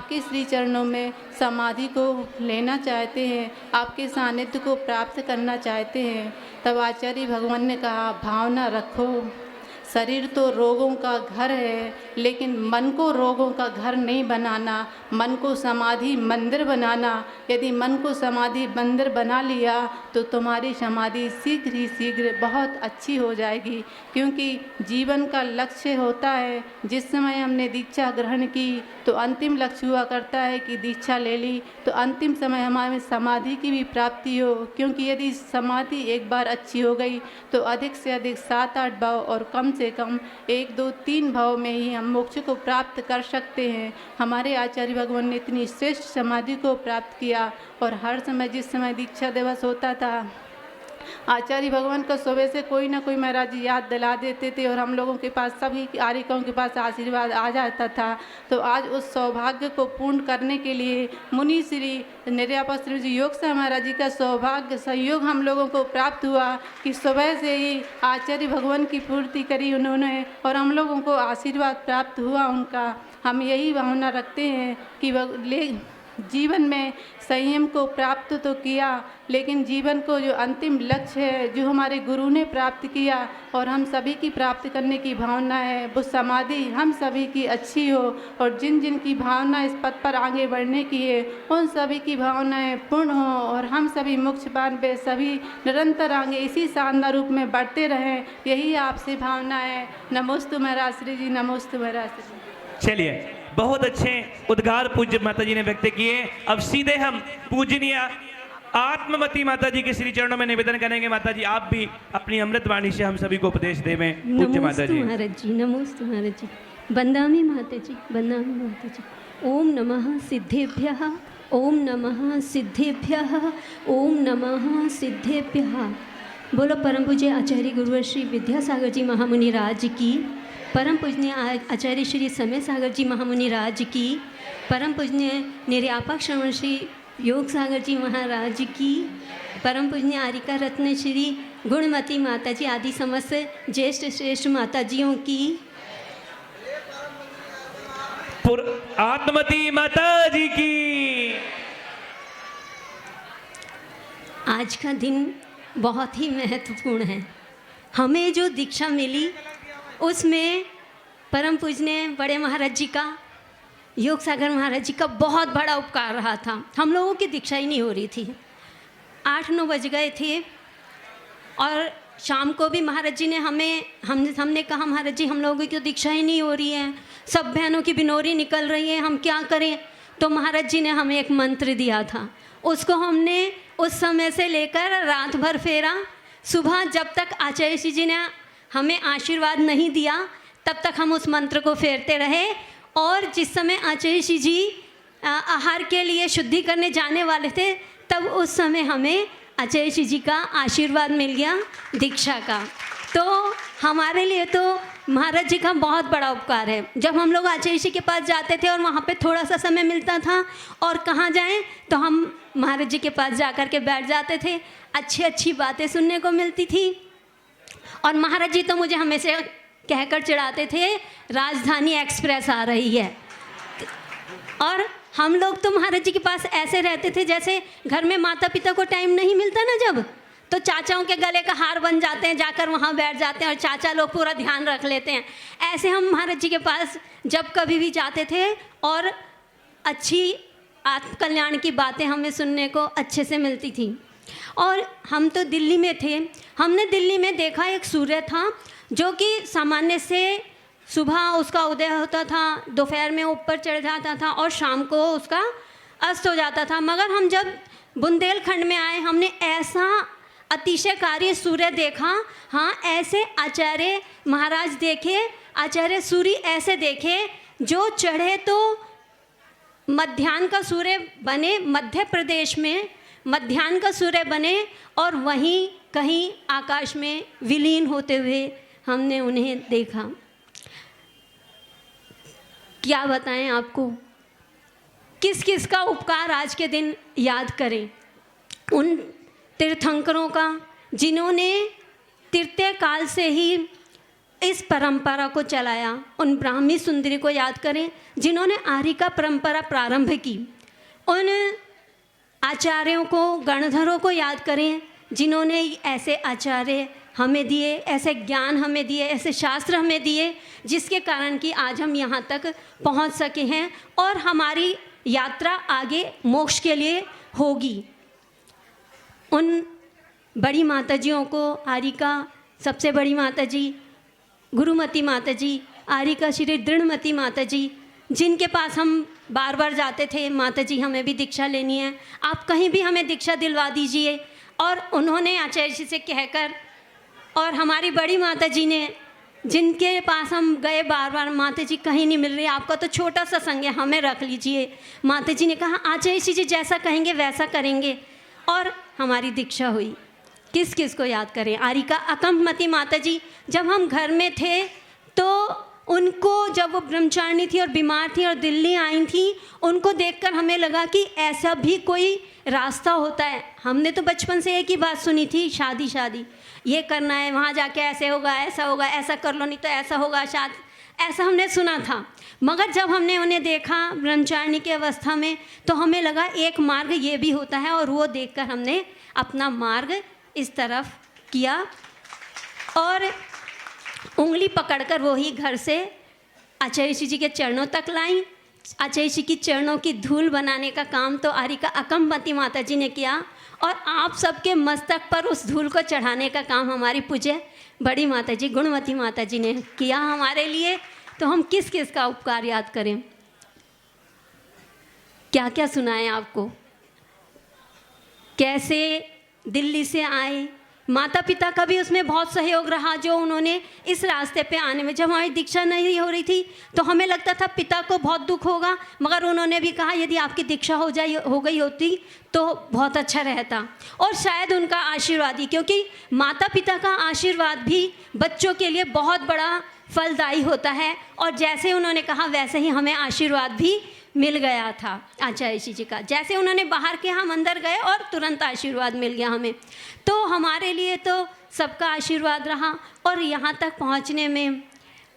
आपके श्री चरणों में समाधि को लेना चाहते हैं, आपके सानिध्य को प्राप्त करना चाहते हैं, तब आचार्य भगवान ने कहा भावना रखो। शरीर तो रोगों का घर है, लेकिन मन को रोगों का घर नहीं बनाना, मन को समाधि मंदिर बनाना। यदि मन को समाधि मंदिर बना लिया तो तुम्हारी समाधि शीघ्र ही शीघ्र बहुत अच्छी हो जाएगी। क्योंकि जीवन का लक्ष्य होता है, जिस समय हमने दीक्षा ग्रहण की तो अंतिम लक्ष्य हुआ करता है कि दीक्षा ले ली तो अंतिम समय हमारे समाधि की भी प्राप्ति हो। क्योंकि यदि समाधि एक बार अच्छी हो गई तो अधिक से अधिक 7-8 भाव और कम से कम 1-2-3 भाव में ही हम मोक्ष को प्राप्त कर सकते हैं। हमारे आचार्य भगवान ने इतनी श्रेष्ठ समाधि को प्राप्त किया और हर समय जिस समय दीक्षा दिवस होता था आचार्य भगवान का सुबह से कोई ना कोई महाराज जी याद दिला देते थे और हम लोगों के पास सभी आरिकों के पास आशीर्वाद आ जाता था। तो आज उस सौभाग्य को पूर्ण करने के लिए मुनि श्री निर्यापश्री जी योग से महाराज जी का सौभाग्य संयोग हम लोगों को प्राप्त हुआ कि सुबह से ही आचार्य भगवान की पूर्ति करी उन्होंने और हम लोगों को आशीर्वाद प्राप्त हुआ उनका। हम यही भावना रखते हैं कि जीवन में संयम को प्राप्त तो किया, लेकिन जीवन को जो अंतिम लक्ष्य है जो हमारे गुरु ने प्राप्त किया और हम सभी की प्राप्त करने की भावना है, वो समाधि हम सभी की अच्छी हो और जिन जिन की भावना इस पथ पर आगे बढ़ने की है उन सभी की भावनाएं पूर्ण हो और हम सभी मोक्षपान पे सभी निरंतर आगे इसी शानदार रूप में बढ़ते रहें। यही आपसे भावना है। नमोस्तु महाराज श्री जी, नमोस्तु महाराज श्री जी। चलिए, बहुत अच्छे उद्गार पूज्य माता जी ने व्यक्त किए। अब सीधे हम पूजनीय आत्मवती माता जी के श्री चरणों में निवेदन करेंगे। माता जी आप भी अपनी अमृत वाणी से हम सभी को उपदेश देवें। पूज्य माता जी। महाराज जी, नमोस्तु महाराज जी। बंदामी माता जी, बंदामी माता जी। ओम नमः सिद्धेभ्यः, ओम नमः सिद्धेभ्यः, ओम नमः सिद्धेभ्यः। बोलो परम पूज्य आचार्य गुरुवर श्री विद्यासागर जी महामुनि राज की, परम पूजनीय आचार्य श्री समय सागर जी महामुनि राज की, परम पूजनीय निर्यापक श्रवण श्री योग सागर जी महाराज की, परम पूजनीय आरिका रत्न श्री गुणमती माता जी आदि समस्त ज्येष्ठ श्रेष्ठ माता जियों की, आत्मवती माता जी की। आज का दिन बहुत ही महत्वपूर्ण है। हमें जो दीक्षा मिली उसमें परम पूजनीय बड़े महाराज जी का, योग सागर महाराज जी का बहुत बड़ा उपकार रहा था। हम लोगों की दीक्षा ही नहीं हो रही थी, 8-9 बज गए थे और शाम को भी महाराज जी ने हमने कहा महाराज जी हम लोगों की तो दीक्षा ही नहीं हो रही है, सब बहनों की बिनोरी निकल रही है, हम क्या करें। तो महाराज जी ने हमें एक मंत्र दिया था, उसको हमने उस समय से लेकर रात भर फेरा। सुबह जब तक आचार्य जी ने हमें आशीर्वाद नहीं दिया तब तक हम उस मंत्र को फेरते रहे और जिस समय आचार्य जी आहार के लिए शुद्धि करने जाने वाले थे तब उस समय हमें आचार्य जी का आशीर्वाद मिल गया दीक्षा का। तो हमारे लिए तो महाराज जी का बहुत बड़ा उपकार है। जब हम लोग आचार्य जी के पास जाते थे और वहाँ पे थोड़ा सा समय मिलता था और कहाँ जाएं तो हम महाराज जी के पास जा कर के बैठ जाते थे, अच्छी अच्छी बातें सुनने को मिलती थी। और महाराज जी तो मुझे हमेशा कहकर चिढ़ाते थे राजधानी एक्सप्रेस आ रही है। और हम लोग तो महाराज जी के पास ऐसे रहते थे जैसे घर में माता पिता को टाइम नहीं मिलता ना जब, तो चाचाओं के गले का हार बन जाते हैं, जाकर वहाँ बैठ जाते हैं और चाचा लोग पूरा ध्यान रख लेते हैं। ऐसे हम महाराज जी के पास जब कभी भी जाते थे और अच्छी आत्मकल्याण की बातें हमें सुनने को अच्छे से मिलती थी। और हम तो दिल्ली में थे, हमने दिल्ली में देखा एक सूर्य था जो कि सामान्य से सुबह उसका उदय होता था, दोपहर में ऊपर चढ़ जाता था और शाम को उसका अस्त हो जाता था। मगर हम जब बुंदेलखंड में आए हमने ऐसा अतिशयकारी सूर्य देखा। हाँ, ऐसे आचार्य महाराज देखे, आचार्य सूर्य ऐसे देखे जो चढ़े तो मध्याह्न का सूर्य बने, मध्य प्रदेश में मध्याह्न का सूर्य बने और वहीं कहीं आकाश में विलीन होते हुए हमने उन्हें देखा। क्या बताएं आपको, किस किस का उपकार आज के दिन याद करें। उन तीर्थंकरों का जिन्होंने तृतीय काल से ही इस परंपरा को चलाया। उन ब्राह्मी सुंदरी को याद करें जिन्होंने आर्य का परंपरा प्रारंभ की। उन आचार्यों को, गणधरों को याद करें जिन्होंने ऐसे आचार्य हमें दिए, ऐसे ज्ञान हमें दिए, ऐसे शास्त्र हमें दिए, जिसके कारण कि आज हम यहाँ तक पहुँच सके हैं और हमारी यात्रा आगे मोक्ष के लिए होगी। उन बड़ी माताजियों को, आर्य का सबसे बड़ी माताजी गुरुमती माताजी, आर्य का श्री दृढ़मती माताजी, जिनके पास हम बार बार जाते थे, माताजी हमें भी दीक्षा लेनी है, आप कहीं भी हमें दीक्षा दिलवा दीजिए। और उन्होंने आचार्य जी से कहकर, और हमारी बड़ी माताजी ने, जिनके पास हम गए बार बार, माताजी कहीं नहीं मिल रही, आपका तो छोटा सा संग है, हमें रख लीजिए। माताजी ने कहा आचार्य जी जैसा कहेंगे वैसा करेंगे, और हमारी दीक्षा हुई। किस किस को याद करें? आर्य का अकंपमती माताजी, जब हम घर में थे तो उनको, जब वो ब्रह्मचारिणी थी और बीमार थी और दिल्ली आई थी, उनको देखकर हमें लगा कि ऐसा भी कोई रास्ता होता है। हमने तो बचपन से एक ही बात सुनी थी, शादी शादी, ये करना है, वहाँ जाके ऐसे होगा, ऐसा होगा, ऐसा कर लो नहीं तो ऐसा होगा, शादी, ऐसा हमने सुना था। मगर जब हमने उन्हें देखा ब्रह्मचारिणी की अवस्था में, तो हमें लगा एक मार्ग ये भी होता है, और वो देखकर हमने अपना मार्ग इस तरफ किया और उंगली पकड़कर वही घर से आचार्य जी के चरणों तक लाई। आचार्य जी की चरणों की धूल बनाने का काम तो आर्य का अकंपमती माता जी ने किया, और आप सबके मस्तक पर उस धूल को चढ़ाने का काम हमारी पूज्य बड़ी माता जी गुणवती माता जी ने किया हमारे लिए। तो हम किस किस का उपकार याद करें? क्या क्या सुनाएं आपको, कैसे दिल्ली से आए, माता पिता का भी उसमें बहुत सहयोग रहा, जो उन्होंने इस रास्ते पे आने में, जब हमारी दीक्षा नहीं हो रही थी तो हमें लगता था पिता को बहुत दुख होगा, मगर उन्होंने भी कहा यदि आपकी दीक्षा हो गई होती तो बहुत अच्छा रहता। और शायद उनका आशीर्वाद ही, क्योंकि माता पिता का आशीर्वाद भी बच्चों के लिए बहुत बड़ा फलदायी होता है, और जैसे उन्होंने कहा वैसे ही हमें आशीर्वाद भी मिल गया था आचार्य जी का। जैसे उन्होंने बाहर के, हम अंदर गए और तुरंत आशीर्वाद मिल गया हमें। तो हमारे लिए तो सबका आशीर्वाद रहा, और यहाँ तक पहुँचने में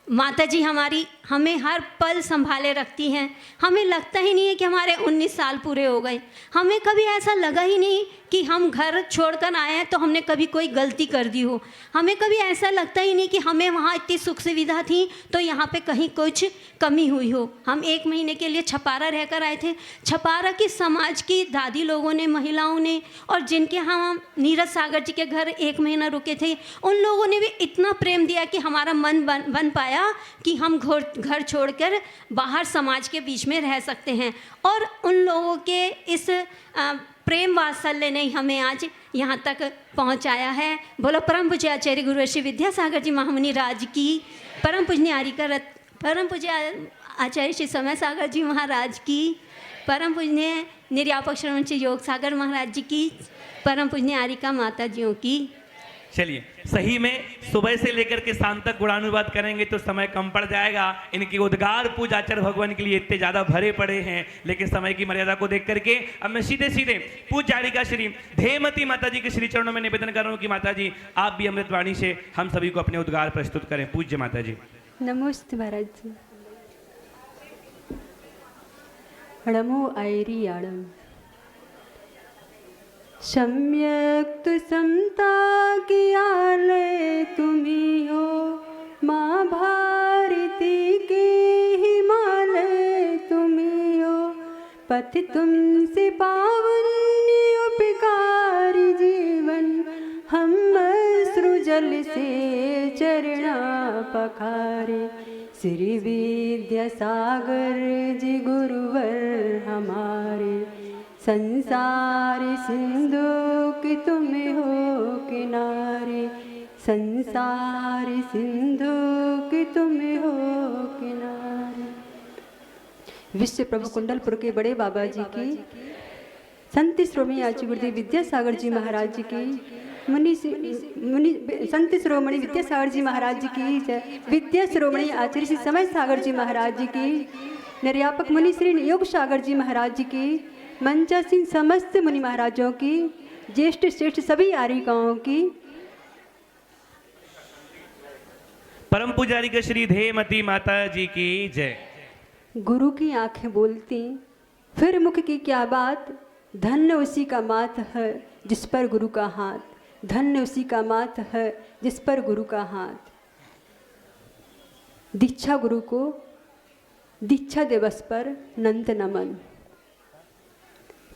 माता जी हमारी हमें हर पल संभाले रखती हैं। हमें लगता ही नहीं है कि हमारे 19 साल पूरे हो गए। हमें कभी ऐसा लगा ही नहीं कि हम घर छोड़कर आए हैं तो हमने कभी कोई गलती कर दी हो। हमें कभी ऐसा लगता ही नहीं कि हमें वहाँ इतनी सुख सुविधा थी तो यहाँ पे कहीं कुछ कमी हुई हो। हम 1 महीने के लिए छपारा रहकर आए थे। छपारा की समाज की दादी लोगों ने, महिलाओं ने, और जिनके यहाँ हम नीरज सागर जी के घर 1 महीना रुके थे, उन लोगों ने भी इतना प्रेम दिया कि हमारा मन बन पाया कि हम घर छोड़कर बाहर समाज के बीच में रह सकते हैं। और उन लोगों के इस प्रेम वात्सल्य ने हमें आज यहाँ तक पहुँचाया है। बोलो परम पूज्य आचार्य गुरु श्री विद्यासागर जी महामुनि राज की, परम पूजनीय आर्य का परम पूज्य आचार्य श्री समय सागर जी महाराज की, परम पूजनीय निर्यापक श्रवण श्री योग सागर महाराज जी की, परम पूजनीय आर्य का माता जियों की। चलिए, सही में सुबह से लेकर के शाम तक गुणानुवाद करेंगे तो समय कम पड़ जाएगा। इनकी उद्गार पूजा आचार्य भगवान के लिए इतने ज़्यादा भरे पड़े हैं, लेकिन समय की मर्यादा को देख करके अब मैं सीधे सीधे पूज्य आर्य का श्री धेमती माता जी के श्री चरणों में निवेदन कर रहा हूँ कि माता जी आप भी अमृतवाणी से हम सभी को अपने उद्गार प्रस्तुत करें। पूज्य माता जी। नमस्ते महाराज जी। हड़मो आयरी आड़म सम्यक तो समता की आलय तुम्ही हो, माँ भारती के हिमालय तुम्ही हो, पथ तुमसे पावन उपकारी जीवन, हम सृजल से चरणा पखारे, श्री विद्यासागर जी गुरुवर हमारे, संसार सिंधु की तुम हो किनारे, संसार सिंधु की तुम हो किनारे। विश्व प्रभु कुंडलपुर के बड़े बाबा जी की, संत श्रोमणी आचार्य गुरुदेव विद्यासागर जी महाराज जी की, मुनि संत श्रोमणी विद्यासागर जी महाराज जी की, विद्या श्रोमणी आचार्य श्री समय सागर जी महाराज जी की, निर्यापक मुनि श्री योग सागर जी महाराज जी की, मंचासीन समस्त मुनि महाराजों की, ज्येष्ठ श्रेष्ठ सभी आर्यिकाओं की, परम पुजारी के श्री धेमती माता जी की जय। गुरु की आंखें बोलती फिर मुख की क्या बात, धन्य उसी का माथ है जिस पर गुरु का हाथ, धन्य उसी का माथ है जिस पर गुरु का हाथ। दीक्षा गुरु को दीक्षा दिवस पर नंद नमन।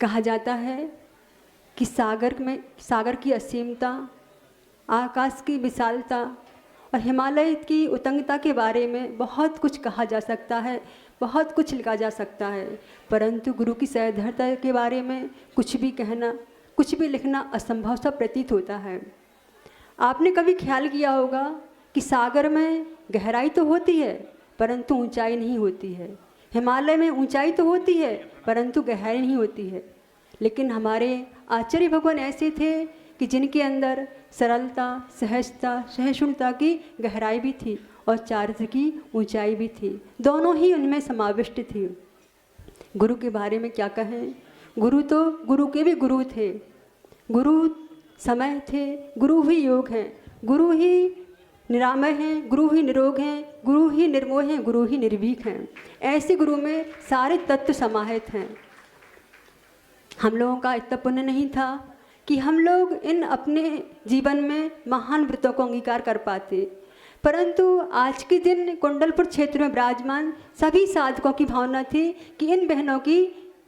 कहा जाता है कि सागर की असीमता, आकाश की विशालता और हिमालय की उतंगता के बारे में बहुत कुछ कहा जा सकता है, बहुत कुछ लिखा जा सकता है, परंतु गुरु की सहधर्ता के बारे में कुछ भी कहना, कुछ भी लिखना असंभव सा प्रतीत होता है। आपने कभी ख्याल किया होगा कि सागर में गहराई तो होती है परंतु ऊंचाई नहीं होती है, हिमालय में ऊंचाई तो होती है परंतु गहराई नहीं होती है। लेकिन हमारे आचार्य भगवान ऐसे थे कि जिनके अंदर सरलता, सहजता, सहिष्णुता की गहराई भी थी और चारित्र की ऊंचाई भी थी, दोनों ही उनमें समाविष्ट थी। गुरु के बारे में क्या कहें, गुरु तो गुरु के भी गुरु थे, गुरु समय थे, गुरु ही योग हैं, गुरु ही निरामय हैं, गुरु ही निरोग हैं, गुरु ही निर्मोह हैं, गुरु ही निर्भीक हैं। ऐसे गुरु में सारे तत्व समाहित हैं। हम लोगों का इतना पुण्य नहीं था कि हम लोग इन अपने जीवन में महान व्रतों को अंगीकार कर पाते, परंतु आज के दिन कुंडलपुर क्षेत्र में विराजमान सभी साधकों की भावना थी कि इन बहनों की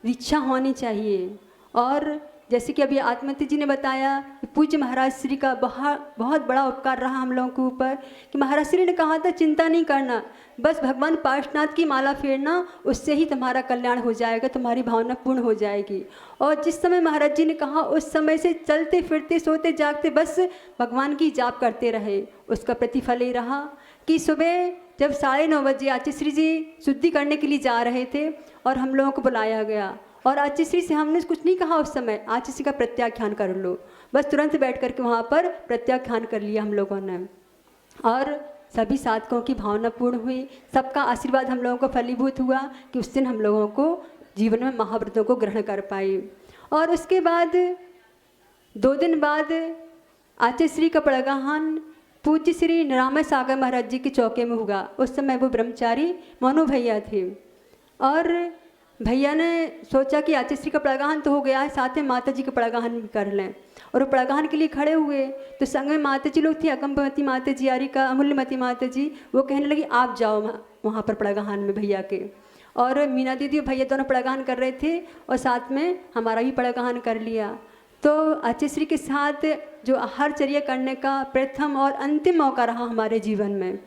दीक्षा होनी चाहिए। और जैसे कि अभी आत्महत्या जी ने बताया कि पूज्य महाराज श्री का बहुत बड़ा उपकार रहा हम लोगों के ऊपर, कि महाराज श्री ने कहा था चिंता नहीं करना, बस भगवान पार्श्वनाथ की माला फेरना, उससे ही तुम्हारा कल्याण हो जाएगा, तुम्हारी भावना पूर्ण हो जाएगी। और जिस समय महाराज जी ने कहा उस समय से चलते फिरते सोते जागते बस भगवान की जाप करते रहे। उसका प्रतिफल ये रहा कि सुबह जब 9:30 बजे आचार्य श्री जी शुद्धि करने के लिए जा रहे थे और हम लोगों को बुलाया गया, और आचार्य श्री से हमने कुछ नहीं कहा उस समय, आचार्य श्री का प्रत्याख्यान कर लो, बस तुरंत बैठ करके वहाँ पर प्रत्याख्यान कर लिया हम लोगों ने। और सभी साधकों की भावना पूर्ण हुई, सबका आशीर्वाद हम लोगों को फलीभूत हुआ कि उस दिन हम लोगों को जीवन में महाव्रतों को ग्रहण कर पाए। और उसके बाद 2 दिन बाद आचार्य श्री का पड़गाहन पूज्य श्री निरामय सागर महाराज जी के चौके में हुआ। उस समय वो ब्रह्मचारी मोनू भैया थे, और भैया ने सोचा कि आचार्य श्री का पड़गाहन तो हो गया है, साथ में माता जी का पड़गाहन भी कर लें। और वो पड़गाहन के लिए खड़े हुए तो संग में माता जी लोग थी, अकम्पमती माता जी, यारिका, अमूल्यमती माता जी, वो कहने लगी आप जाओ वहाँ पर पड़गाहन में भैया के। और मीना दीदी और भैया दोनों पड़गाहन कर रहे थे और साथ में हमारा भी पड़गाहन कर लिया। तो आचार्य श्री के साथ जो आहार चर्या करने का प्रथम और अंतिम मौका रहा हमारे जीवन में,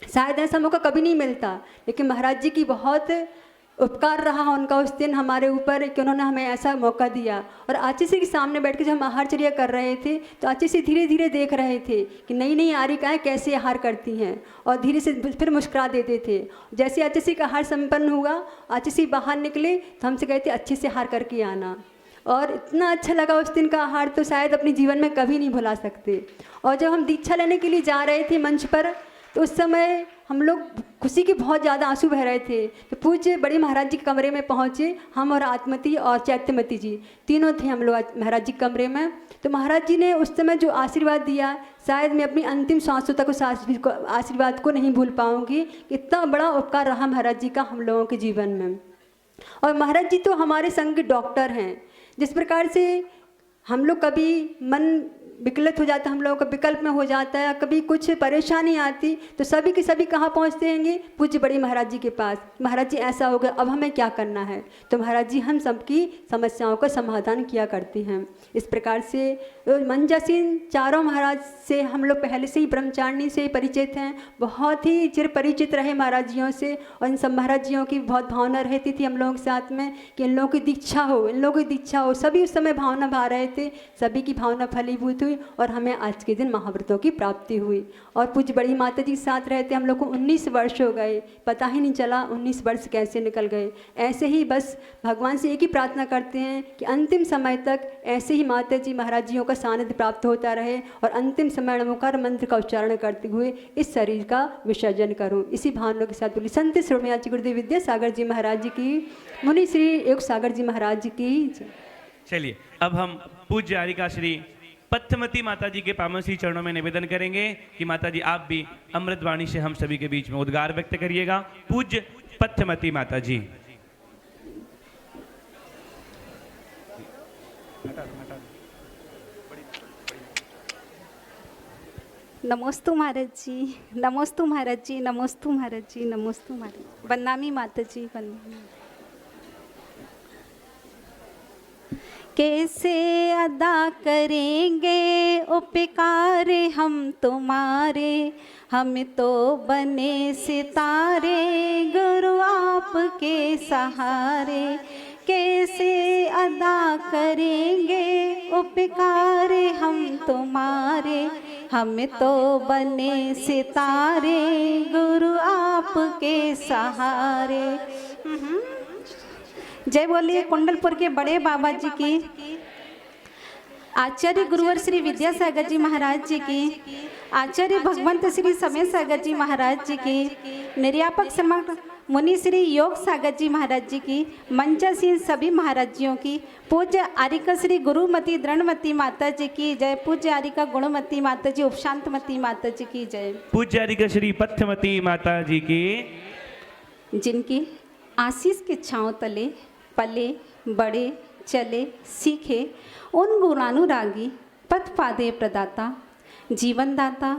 शायद ऐसा मौका कभी नहीं मिलता, लेकिन महाराज जी की बहुत उपकार रहा उनका उस दिन हमारे ऊपर कि उन्होंने हमें ऐसा मौका दिया। और आचार्य श्री के सामने बैठ के जब हम आहार चर्या कर रहे थे तो आचार्य श्री धीरे धीरे देख रहे थे कि नई नई आरिकाएँ कैसे आहार करती हैं, और धीरे से फिर मुस्कुरा देते थे। जैसे आचार्य श्री का आहार संपन्न हुआ, आचार्य श्री बाहर निकले तो हमसे कहते अच्छे से आहार करके आना, और इतना अच्छा लगा उस दिन का आहार तो शायद अपने जीवन में कभी नहीं भुला सकते। और जब हम दीक्षा लेने के लिए जा रहे थे मंच पर, तो उस समय हम लोग खुशी के बहुत ज़्यादा आंसू बह रहे थे। तो पूज्य बड़े महाराज जी के कमरे में पहुँचे, हम और आत्मती और चैत्यमती जी तीनों थे हम लोग महाराज जी के कमरे में। तो महाराज जी ने उस समय जो आशीर्वाद दिया, शायद मैं अपनी अंतिम सांसों तक उस आशीर्वाद को नहीं भूल पाऊँगी। इतना बड़ा उपकार रहा महाराज जी का हम लोगों के जीवन में। और महाराज जी तो हमारे संग के डॉक्टर हैं। जिस प्रकार से हम लोग कभी मन विकलित हो जाता है, हम लोगों का विकल्प में हो जाता है, कभी कुछ परेशानी आती तो सभी के सभी कहाँ पहुँचते हैंगे, पूज्य बड़े महाराज जी के पास। महाराज जी ऐसा हो गया, अब हमें क्या करना है, तो महाराज जी हम सबकी समस्याओं का समाधान किया करते हैं। इस प्रकार से मंजासीन चारों महाराज से हम लोग पहले से ही ब्रह्मचारिणी से परिचित हैं, बहुत ही चिर परिचित रहे महाराज जियों से। और इन सब महाराज जियों की बहुत भावना रहती थी हम लोगों के साथ में कि इन लोगों की दीक्षा हो, इन लोगों की दीक्षा हो। सभी उस समय भावना भा रहे थे, सभी की भावना फलीभूत हुई और हमें आज के दिन महाव्रतों की प्राप्ति हुई। और पूज्य बड़ी माता जी के साथ रहते हम लोग को 19 वर्ष हो गए, पता ही नहीं चला 19 वर्ष कैसे निकल गए। ऐसे ही बस भगवान से एक ही प्रार्थना करते हैं कि अंतिम समय तक ऐसे ही माता जी महाराज जियों का सानिध्य प्राप्त होता रहे और अंतिम समय नमोकार मंत्र का उच्चारण करते हुए इस शरीर का विसर्जन करूं। इसी भावना के साथ बोली संत श्रोमयाची गुरुदेव विद्यासागर जी महाराज जी की, मुनि श्री योग सागर जी महाराज जी की। चलिए अब हम पूज्य आरिका श्री पथमती माता जी के पावन श्री चरणों में निवेदन करेंगे कि माता जी आप भी अमृतवाणी से हम सभी के बीच में उद्गार व्यक्त करिएगा। पूज्य पथमती माता जी। नमोस्तु महाराज जी, नमोस्तु महाराज जी, नमोस्तु महाराज जी, नमोस्तु महाराज। वंदनामी माता जी, वंदनामी। कैसे अदा करेंगे उपकार हम तुम्हारे, हम तो बने सितारे गुरु आपके सहारे। कैसे अदा करेंगे उपकार हम तुम्हारे, हम तो बने सितारे गुरु आपके सहारे। जय बोलिए कुंडलपुर के बड़े बाबा जी की, आचार्य गुरुवर श्री विद्यासागर जी महाराज जी की, आचार्य भगवंत श्री समय सागर जी महाराज जी की, निर्यापक समर्थ मुनि श्री योग सागर जी महाराज जी की, मंचासीन सभी महाराजियों की, पूज्य आरिका श्री गुरुमती दृढ़मती माता जी की जय, पूज्य आरिका गुणमती माता जी उपशांतमती माता जी की जय, पूज्य आरिका श्री पथमती माता जी की, जिनकी आशीष के छांव तले पले बड़े चले सीखे उन गुणानुरागी पथ पादे प्रदाता, जीवन दाता,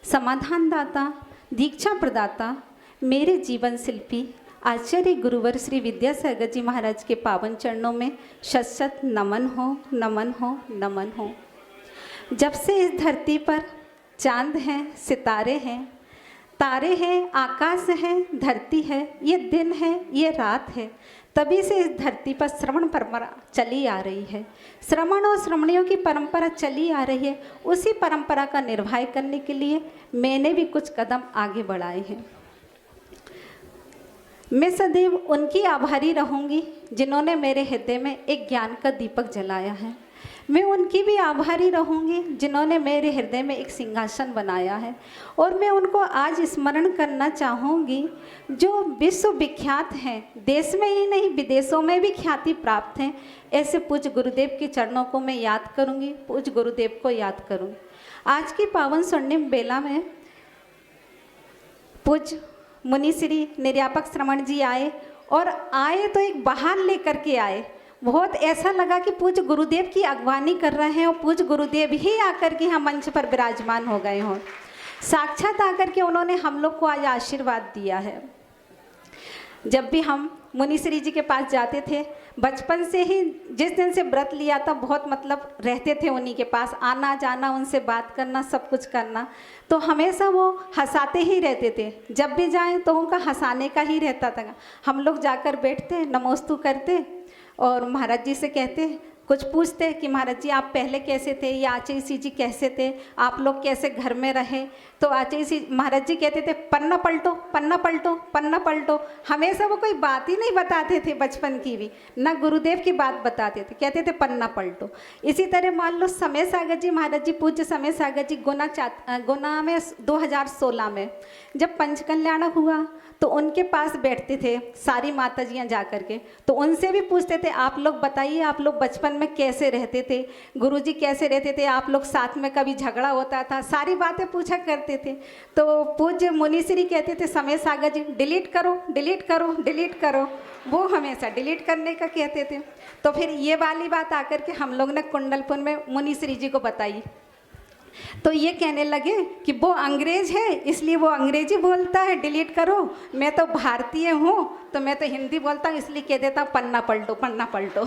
समाधान दाता, दीक्षा प्रदाता, मेरे जीवन शिल्पी आचार्य गुरुवर श्री विद्यासागर जी महाराज के पावन चरणों में शत शत नमन हो, नमन हो, नमन हो। जब से इस धरती पर चांद हैं, सितारे हैं, तारे हैं, आकाश है, धरती है, ये दिन है, ये रात है, तभी से इस धरती पर श्रवण परंपरा चली आ रही है। श्रवण और श्रवणियों की परंपरा चली आ रही है। उसी परंपरा का निर्वाह करने के लिए मैंने भी कुछ कदम आगे बढ़ाए हैं। मैं सदैव उनकी आभारी रहूंगी जिन्होंने मेरे हृदय में एक ज्ञान का दीपक जलाया है। मैं उनकी भी आभारी रहूंगी जिन्होंने मेरे हृदय में एक सिंहासन बनाया है। और मैं उनको आज स्मरण करना चाहूँगी जो विश्व विख्यात हैं, देश में ही नहीं विदेशों में भी ख्याति प्राप्त हैं। ऐसे पूज्य गुरुदेव के चरणों को मैं याद करूँगी, पूज्य गुरुदेव को याद करूँगी। आज की पावन स्वर्णिम बेला में पूज्य मुनि श्री निर्यापक श्रवण जी आए, और आए तो एक बहार लेकर के आए। बहुत ऐसा लगा कि पूज्य गुरुदेव की अगवानी कर रहे हैं और पूज्य गुरुदेव ही आकर के यहाँ मंच पर विराजमान हो गए हों। साक्षात आकर के उन्होंने हम लोग को आज आशीर्वाद दिया है। जब भी हम मुनि श्री जी के पास जाते थे, बचपन से ही जिस दिन से व्रत लिया था बहुत मतलब रहते थे उन्हीं के पास, आना जाना, उनसे बात करना, सब कुछ करना। तो हमेशा वो हंसाते ही रहते थे। जब भी जाएं तो उनका हंसाने का ही रहता था। हम लोग जाकर बैठते, नमोस्तु करते और महाराज जी से कहते, कुछ पूछते कि महाराज जी आप पहले कैसे थे, या आचार्य जी कैसे थे, आप लोग कैसे घर में रहे। तो आचार्य महाराज जी कहते थे पन्ना पलटो, पन्ना पलटो, पन्ना पलटो। हमेशा वो कोई बात ही नहीं बताते थे बचपन की भी, ना गुरुदेव की बात बताते थे, कहते थे पन्ना पलटो। इसी तरह मान लो समय सागर जी महाराज जी, पूज्य समय सागर जी गुना में 2016 में जब पंचकल्याण हुआ तो उनके पास बैठते थे सारी माताजियाँ जा कर के, तो उनसे भी पूछते थे आप लोग बताइए आप लोग बचपन में कैसे रहते थे, गुरुजी कैसे रहते थे, आप लोग साथ में कभी झगड़ा होता था, सारी बातें पूछा करते थे। तो पूज्य मुनि श्री कहते थे समय सागर जी डिलीट करो, डिलीट करो, डिलीट करो। वो हमेशा डिलीट करने का कहते थे। तो फिर ये वाली बात आकर के हम लोग ने कुंडलपुर में मुनि श्री जी को बताई, तो ये कहने लगे कि वो अंग्रेज है इसलिए वो अंग्रेजी बोलता है, डिलीट करो। मैं तो भारतीय हूँ तो मैं तो हिंदी बोलता हूँ, इसलिए कह देता हूँ पन्ना पलटो, पन्ना पलटो।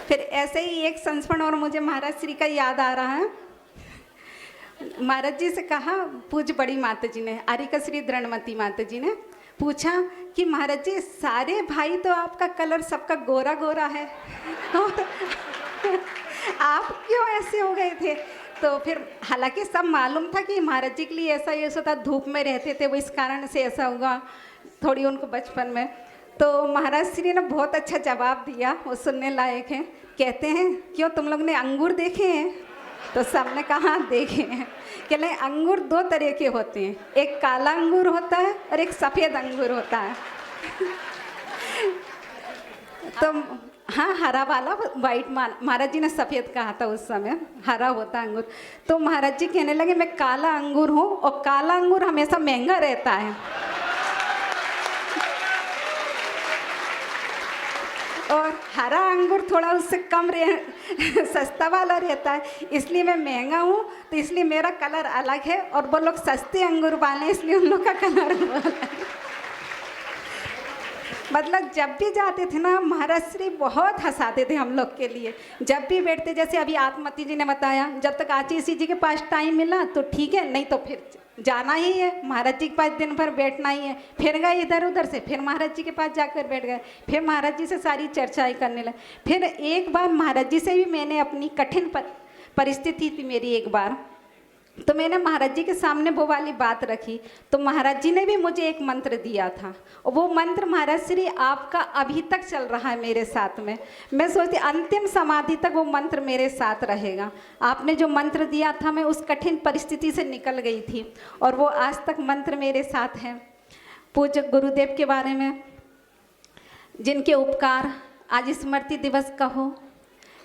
फिर ऐसे ही एक संस्मरण और मुझे महाराज श्री का याद आ रहा है। महाराज जी से कहा, पूज्य बड़ी माता जी ने, आरिका श्री दृढ़मती माता जी ने पूछा कि महाराज जी सारे भाई तो आपका कलर सबका गोरा गोरा है, आप क्यों ऐसे हो गए थे। तो फिर हालांकि सब मालूम था कि महाराज जी के लिए ऐसा था, धूप में रहते थे वो, इस कारण से ऐसा होगा थोड़ी उनको बचपन में। तो महाराज श्री ने बहुत अच्छा जवाब दिया, वो सुनने लायक है। कहते हैं क्यों तुम लोग ने अंगूर देखे हैं, तो सबने कहा देखे हैं। कहले अंगूर दो तरह के होते हैं, एक काला अंगूर होता है और एक सफ़ेद अंगूर होता है। तो हाँ, हरा वाला वाइट महाराज जी ने सफ़ेद कहा था उस समय, हरा होता अंगूर। तो महाराज जी कहने लगे मैं काला अंगूर हूँ और काला अंगूर हमेशा महंगा रहता है और हरा अंगूर थोड़ा उससे कम सस्ता वाला रहता है, इसलिए मैं महंगा हूँ, तो इसलिए मेरा कलर अलग है और वो लोग सस्ते अंगूर वाले हैं, इसलिए उन लोग का कलर अलग है। मतलब जब भी जाते थे ना, महाराज श्री बहुत हंसाते थे हम लोग के लिए। जब भी बैठते, जैसे अभी आत्मती जी ने बताया, जब तक आचार्य जी के पास टाइम मिला तो ठीक है, नहीं तो फिर जाना ही है महाराज जी के पास, दिन भर बैठना ही है। फिर गए इधर उधर से, फिर महाराज जी के पास जाकर बैठ गए, फिर महाराज जी से सारी चर्चाएं करने लगे। फिर एक बार महाराज जी से भी मैंने अपनी कठिन परिस्थिति थी मेरी एक बार, तो मैंने महाराज जी के सामने वो वाली बात रखी, तो महाराज जी ने भी मुझे एक मंत्र दिया था और वो मंत्र महाराज श्री आपका अभी तक चल रहा है मेरे साथ में। मैं सोचती अंतिम समाधि तक वो मंत्र मेरे साथ रहेगा। आपने जो मंत्र दिया था, मैं उस कठिन परिस्थिति से निकल गई थी और वो आज तक मंत्र मेरे साथ है। पूज्य गुरुदेव के बारे में, जिनके उपकार, आज स्मृति दिवस कहो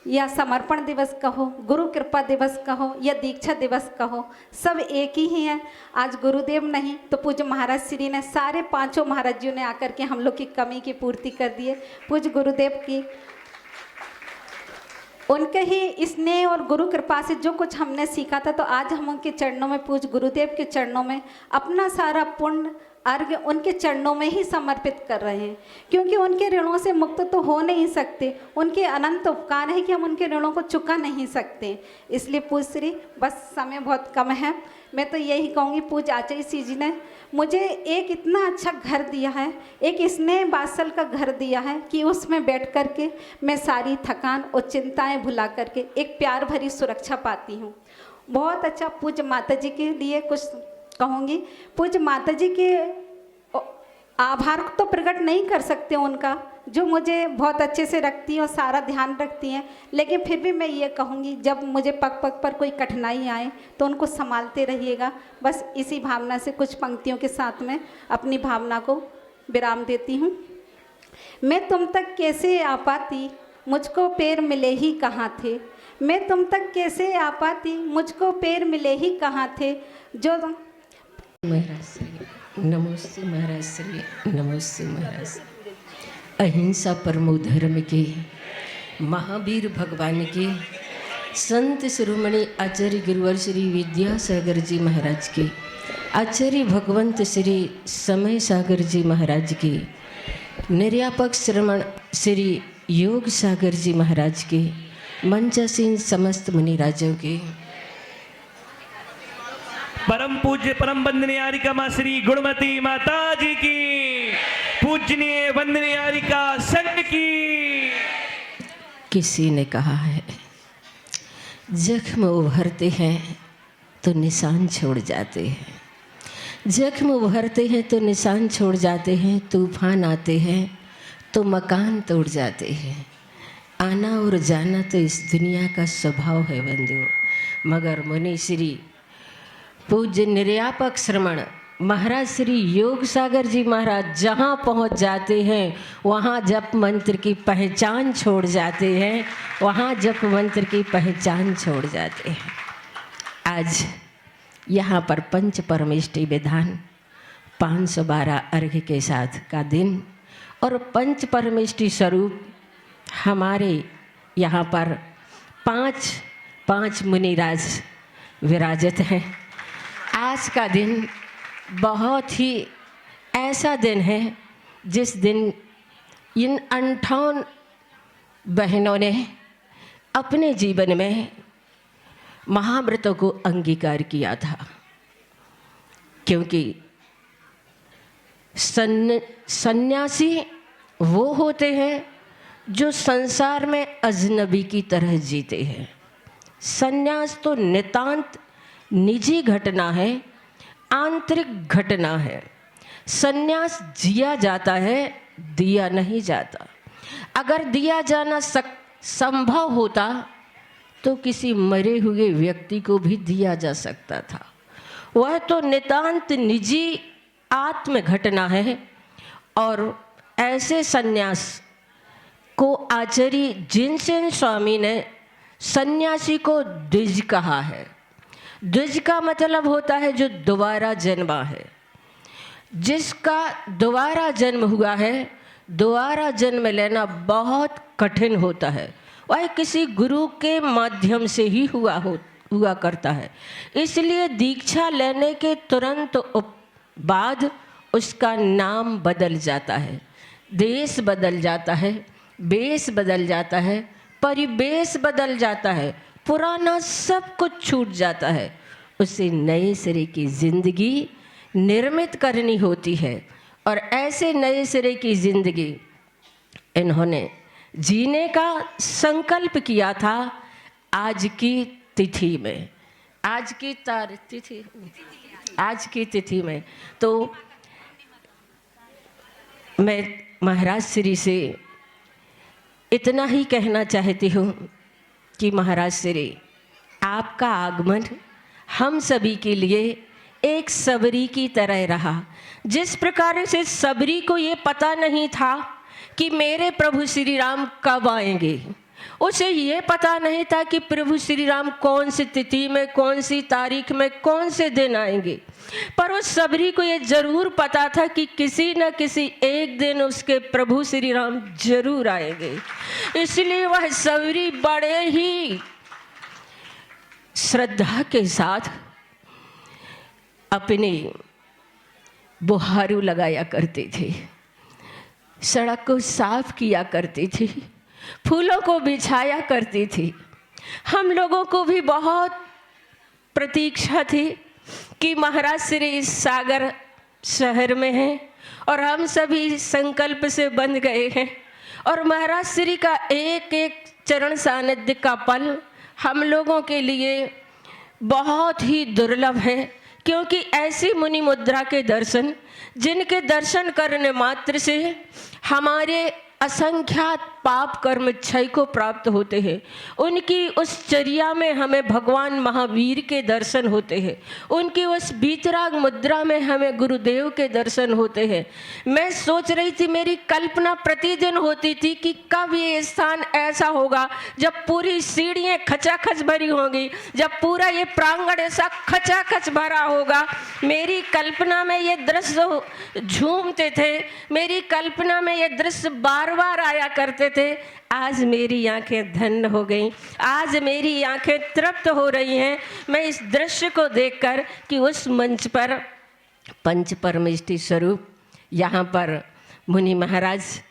या समर्पण दिवस कहो, गुरु कृपा दिवस कहो या दीक्षा दिवस कहो, सब एक ही हैं। आज गुरुदेव नहीं तो पूज्य महाराज श्री ने, सारे पांचों महाराज जी ने आकर के हम लोग की कमी की पूर्ति कर दिए। पूज्य गुरुदेव की, उनके ही स्नेह और गुरु कृपा से जो कुछ हमने सीखा था, तो आज हम उनके चरणों में, पूज्य गुरुदेव के चरणों में अपना सारा पुण्य अर्घ्य उनके चरणों में ही समर्पित कर रहे हैं, क्योंकि उनके ऋणों से मुक्त तो हो नहीं सकते। उनके अनंत उपकार है कि हम उनके ऋणों को चुका नहीं सकते। इसलिए पूज्य श्री, बस समय बहुत कम है, मैं तो यही कहूँगी, पूज्य आचार्य जी ने मुझे एक इतना अच्छा घर दिया है, एक स्नेह बासल का घर दिया है कि उसमें बैठ कर के मैं सारी थकान और चिंताएं भुला करके एक प्यार भरी सुरक्षा पाती हूँ। बहुत अच्छा। पूज्य माता जी के लिए कुछ कहूँगी। पूज्य माता जी के आभार तो प्रकट नहीं कर सकते उनका, जो मुझे बहुत अच्छे से रखती हैं और सारा ध्यान रखती हैं, लेकिन फिर भी मैं ये कहूँगी, जब मुझे पग पग पर कोई कठिनाई आए तो उनको संभालते रहिएगा। बस इसी भावना से कुछ पंक्तियों के साथ में अपनी भावना को विराम देती हूँ। मैं तुम तक कैसे आ पाती, मुझको पैर मिले ही कहाँ थे। मैं तुम तक कैसे आ पाती, मुझको पैर मिले ही कहाँ थे। जो महाराज श्री, नमोस्ते महाराज श्री, नमोस्ते महाराज। अहिंसा परमो धर्म के महावीर भगवान के संत शिरोमणि आचार्य गुरुवर श्री विद्यासागर जी महाराज के, आचार्य भगवंत श्री समय सागर जी महाराज के, निर्यापक श्रमण श्री योग सागर जी महाराज के, मंचासीन समस्त मुनिराजों के, परम पूज्य परम वंदनीय आरिका माँ श्री गुणमती माता जी की, पूजनीय वंदनीय आरिका संघ की। किसी ने कहा है, जख्म उभरते हैं तो निशान छोड़ जाते हैं, जख्म उभरते हैं तो निशान छोड़ जाते हैं, तूफान आते हैं तो मकान तोड़ जाते हैं। आना और जाना तो इस दुनिया का स्वभाव है बंधु, मगर मुनि श्री पूज्य निर्यापक श्रमण महाराज श्री योग सागर जी महाराज जहाँ पहुँच जाते हैं वहाँ जप मंत्र की पहचान छोड़ जाते हैं, वहाँ जप मंत्र की पहचान छोड़ जाते हैं। आज यहाँ पर पंच परमेष्टि विधान 512 अर्घ्य के साथ का दिन और पंच परमेष्टि स्वरूप हमारे यहाँ पर पाँच मुनिराज विराजित हैं। आज का दिन बहुत ही ऐसा दिन है जिस दिन इन 58 बहनों ने अपने जीवन में महाव्रतों को अंगीकार किया था, क्योंकि सन्यासी वो होते हैं जो संसार में अजनबी की तरह जीते हैं। सन्यास तो नितांत निजी घटना है, आंतरिक घटना है। सन्यास जिया जाता है, दिया नहीं जाता। अगर दिया जाना संभव होता तो किसी मरे हुए व्यक्ति को भी दिया जा सकता था। वह तो नितांत निजी आत्म घटना है और ऐसे सन्यास को आचार्य जिनसेन स्वामी ने सन्यासी को द्विज कहा है। द्विज का मतलब होता है जो दोबारा जन्मा है, जिसका दोबारा जन्म हुआ है। दोबारा जन्म लेना बहुत कठिन होता है, वह किसी गुरु के माध्यम से ही हुआ करता है। इसलिए दीक्षा लेने के तुरंत बाद उसका नाम बदल जाता है, देश बदल जाता है, वेश बदल जाता है, परिवेश बदल जाता है, पुराना सब कुछ छूट जाता है। उसे नए सिरे की जिंदगी निर्मित करनी होती है और ऐसे नए सिरे की जिंदगी इन्होंने जीने का संकल्प किया था आज की तिथि में, आज की तिथि में। तो मैं महाराज श्री से इतना ही कहना चाहती हूँ कि महाराज श्री, आपका आगमन हम सभी के लिए एक सबरी की तरह रहा। जिस प्रकार से सबरी को ये पता नहीं था कि मेरे प्रभु श्री राम कब आएंगे, उसे ये पता नहीं था कि प्रभु श्री राम कौन सी तिथि में, कौन सी तारीख में, कौन से दिन आएंगे, पर उस सबरी को ये जरूर पता था कि किसी न किसी एक दिन उसके प्रभु श्री राम जरूर आएंगे। इसलिए वह सबरी बड़े ही श्रद्धा के साथ अपने बुहारू लगाया करते थे, सड़क को साफ किया करती थी, फूलों को बिछाया करती थी। हम लोगों को भी बहुत प्रतीक्षा थी कि महाराज श्री इस सागर शहर में हैं और हम सभी संकल्प से बंध गए हैं और महाराज श्री का एक एक चरण सानिध्य का पल हम लोगों के लिए बहुत ही दुर्लभ है, क्योंकि ऐसी मुनि मुद्रा के दर्शन, जिनके दर्शन करने मात्र से हमारे असंख्यात पाप कर्म क्षय को प्राप्त होते हैं, उनकी उस चर्या में हमें भगवान महावीर के दर्शन होते हैं, उनकी उस बीतराग मुद्रा में हमें गुरुदेव के दर्शन होते हैं। मैं सोच रही थी, मेरी कल्पना प्रतिदिन होती थी कि कब ये स्थान ऐसा होगा जब पूरी सीढ़ियाँ खचाखच भरी होंगी, जब पूरा ये प्रांगण ऐसा खचाखच भरा होगा। मेरी कल्पना में ये दृश्य झूमते थे, मेरी कल्पना में ये दृश्य बार बार आया करते थे। आज मेरी आंखें धन्य हो गईं, आज मेरी आंखें तृप्त हो रही हैं मैं इस दृश्य को देखकर कि उस मंच पर पंच परमेष्टि स्वरूप यहाँ पर मुनि महाराज,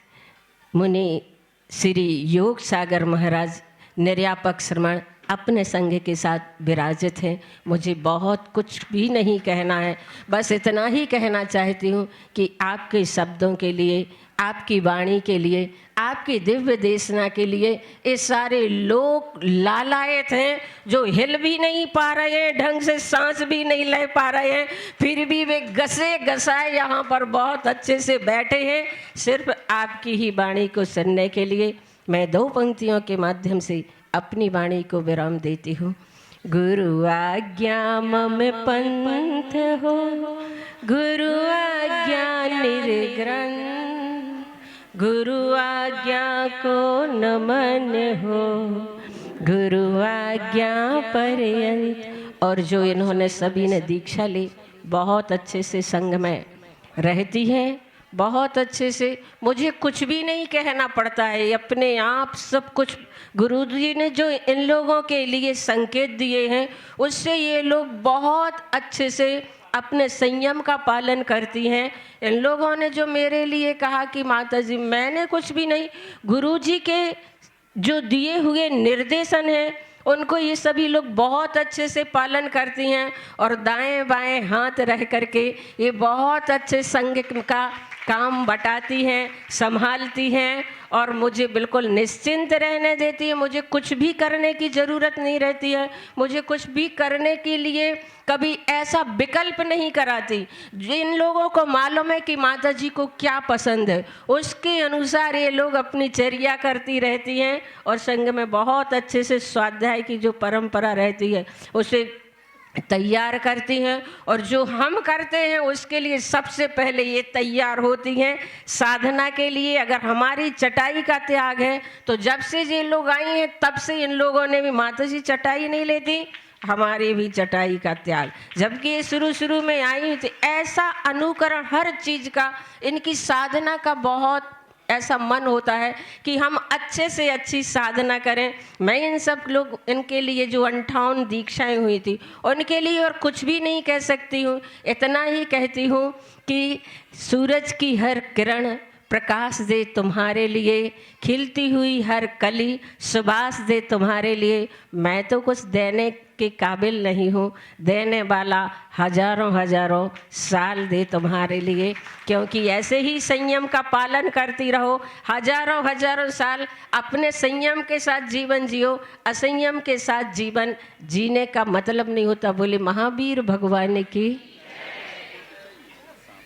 मुनि श्री योग सागर महाराज निर्यापक श्रमण अपने संग के साथ विराजित हैं। मुझे बहुत कुछ भी नहीं कहना है, बस इतना ही कहना चाहती हूँ कि आपके शब्दों के लिए, आपकी वाणी के लिए, आपकी दिव्य देशना के लिए ये सारे लोग लालायत हैं, जो हिल भी नहीं पा रहे हैं, ढंग से सांस भी नहीं ले पा रहे हैं, फिर भी वे घसे घसाए यहाँ पर बहुत अच्छे से बैठे हैं, सिर्फ आपकी ही वाणी को सुनने के लिए। मैं दो पंक्तियों के माध्यम से अपनी वाणी को विराम देती हूँ। गुरु आज्ञा मम पंथ हो, गुरु आज्ञा निर्ग्रंथ, गुरु आज्ञा को नमन हो, गुरु आज्ञा पर्यंत। और जो इन्होंने सभी ने दीक्षा ली, बहुत अच्छे से संग में रहती हैं, बहुत अच्छे से, मुझे कुछ भी नहीं कहना पड़ता है, अपने आप सब कुछ गुरु जी ने जो इन लोगों के लिए संकेत दिए हैं, उससे ये लोग बहुत अच्छे से अपने संयम का पालन करती हैं। इन लोगों ने जो मेरे लिए कहा कि माता जी, मैंने कुछ भी नहीं, गुरु जी के जो दिए हुए निर्देशन हैं उनको ये सभी लोग बहुत अच्छे से पालन करती हैं और दाएं बाएं हाथ रह करके ये बहुत अच्छे संग का काम बटाती हैं, संभालती हैं और मुझे बिल्कुल निश्चिंत रहने देती है। मुझे कुछ भी करने की ज़रूरत नहीं रहती है, मुझे कुछ भी करने के लिए कभी ऐसा विकल्प नहीं कराती। जिन लोगों को मालूम है कि माता जी को क्या पसंद है, उसके अनुसार ये लोग अपनी चर्या करती रहती हैं और संग में बहुत अच्छे से स्वाध्याय की जो परंपरा रहती है उसे तैयार करती हैं, और जो हम करते हैं उसके लिए सबसे पहले ये तैयार होती हैं साधना के लिए। अगर हमारी चटाई का त्याग है तो जब से ये लोग आई हैं तब से इन लोगों ने भी, माता जी चटाई नहीं लेती, हमारी भी चटाई का त्याग। जबकि ये शुरू में आई हुई थी, ऐसा अनुकरण हर चीज़ का, इनकी साधना का बहुत ऐसा मन होता है कि हम अच्छे से अच्छी साधना करें। मैं इन सब लोग, इनके लिए जो 58 दीक्षाएं हुई थी उनके लिए और कुछ भी नहीं कह सकती हूँ। इतना ही कहती हूँ कि सूरज की हर किरण प्रकाश दे तुम्हारे लिए, खिलती हुई हर कली सुबास दे तुम्हारे लिए। मैं तो कुछ देने के काबिल नहीं हूँ, देने वाला हजारों हजारों साल दे तुम्हारे लिए। क्योंकि ऐसे ही संयम का पालन करती रहो, हजारों हजारों साल अपने संयम के साथ जीवन जियो। असंयम के साथ जीवन जीने का मतलब नहीं होता। बोले महावीर भगवान की।